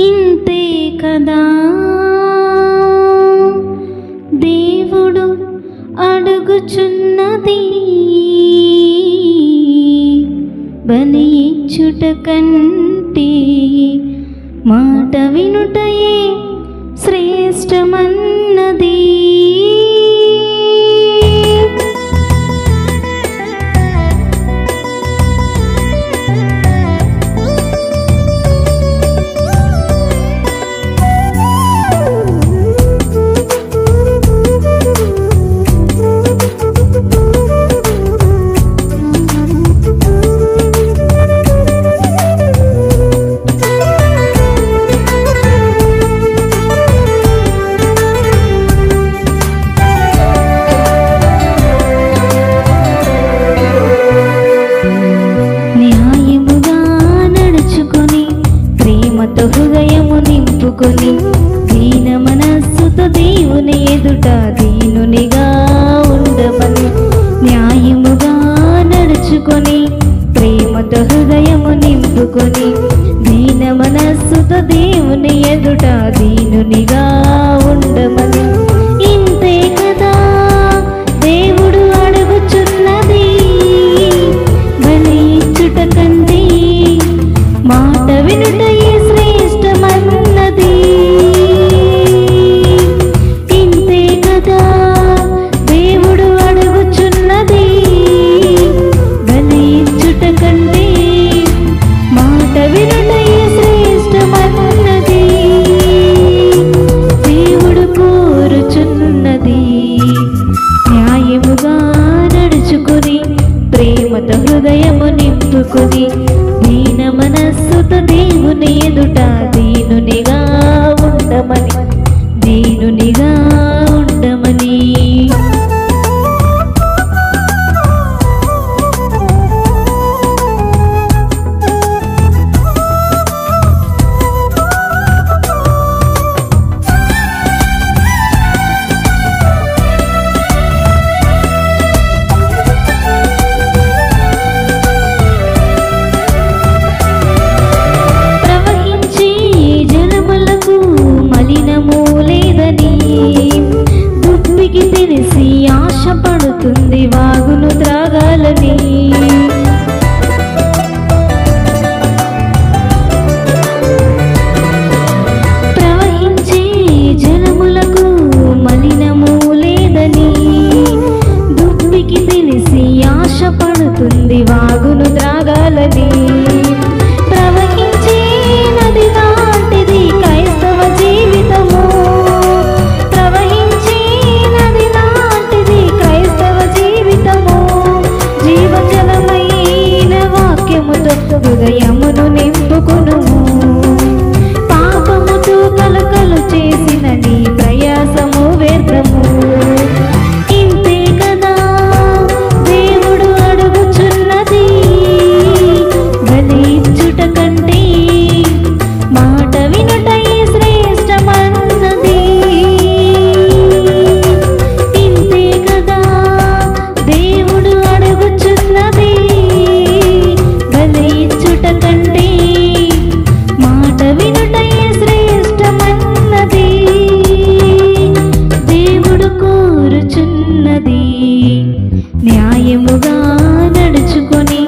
ఇంతే కదా దేవుడు అడుగుచున్నది, బలి ఇచ్చుట కంటే మాట వినుటయే శ్రేష్టమన్నది. హృదయము నింపుకొని దీన మనస్సుతో దేవుని ఎదుట దీనునిగా ఉండమని, న్యాయముగా నడుచుకొని ప్రేమతో హృదయము నింపుకొని దీన మనస్సుతో దేవుని ఎదుట దీనునిగా ఉండమని. ఇంతే కదా దేవుడు అడుగుచున్నది, బలి ఇచ్చుట కంటే మాట వినుటయే శ్రేష్టమన్నది. ఇంతే కదా దేవుడు అడుగుచున్నది, బలి ఇచ్చుట కంటే మాట వినుటయే శ్రేష్టమన్నది. దేవుడు కోరుచున్నది, న్యాయముగా నడుచుకొని ప్రేమతో హృదయము నింపుకొని దీన మనస్సుతో దేవుని ఎదుట దీనునిగా ఉండమని, దీనునిగా ఉండమని. దుప్పికి తెలిసి ఆశపడుతుంది వాగును త్రాగాలని, ప్రవహించే జలములకు మలినము లేదని. దుప్పికి తెలిసి ఆశపడుతుంది వాగును త్రాగాలని, ప్రవహించే నది లాంటిది క్రైస్తవ జీవితము, హృదయమును నింపుకొనుము. పాపముతో కలకలు చేసిన నీ ప్రయాసము వ్యర్థము. ఇంతే కదా దేవుడు అడుగుచున్నది, బలి ఇచ్చుట కంటే మాట వినుటయే శ్రేష్టమన్నది. ఇంతే కదా దేవుడు అడుగుచున్నది, కంటే మాట వినుటయే శ్రేష్టమన్నది. దేవుడు కోరుచున్నది, న్యాయముగా నడుచుకొని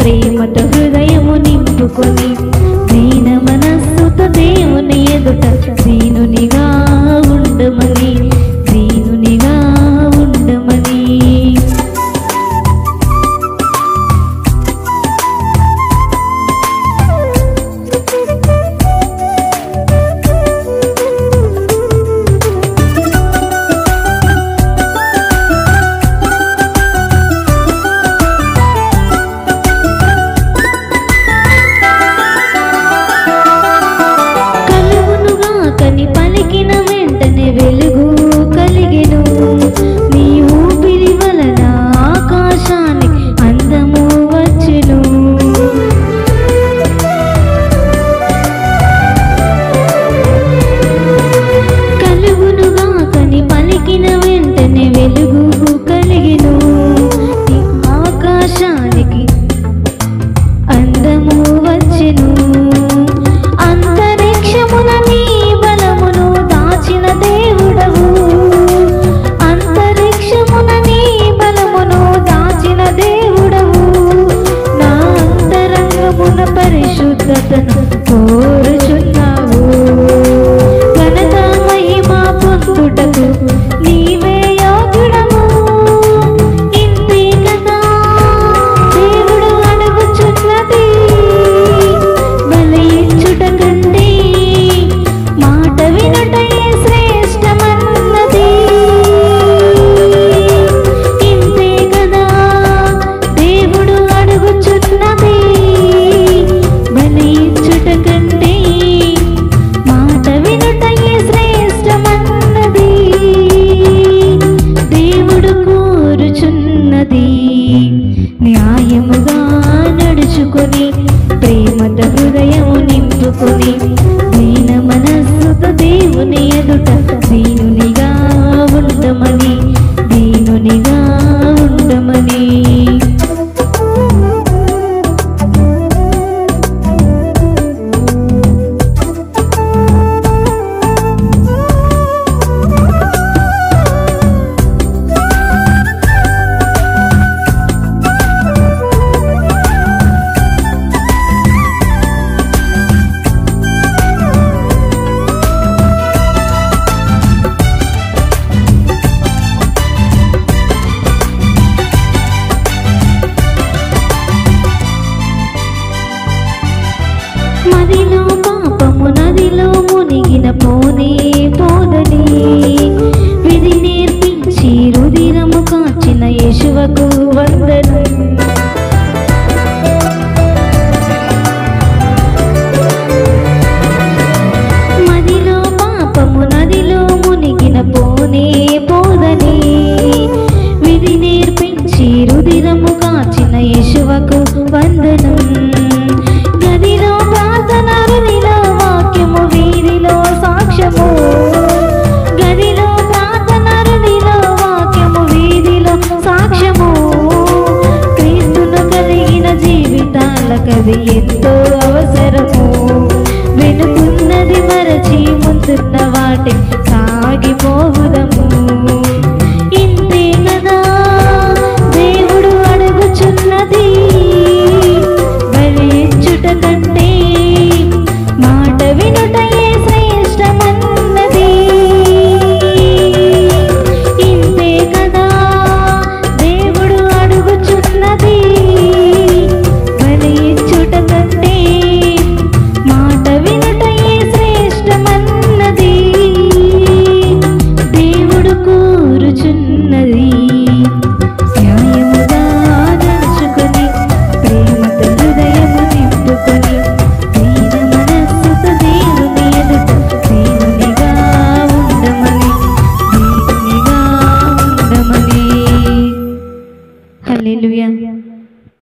ప్రేమతో హృదయము నింపుకొని దీన మనస్సుతో దేవుని ఎదుట దీనునిగా ఉండమని, దీనునిగా ఉండమని. వెలుగు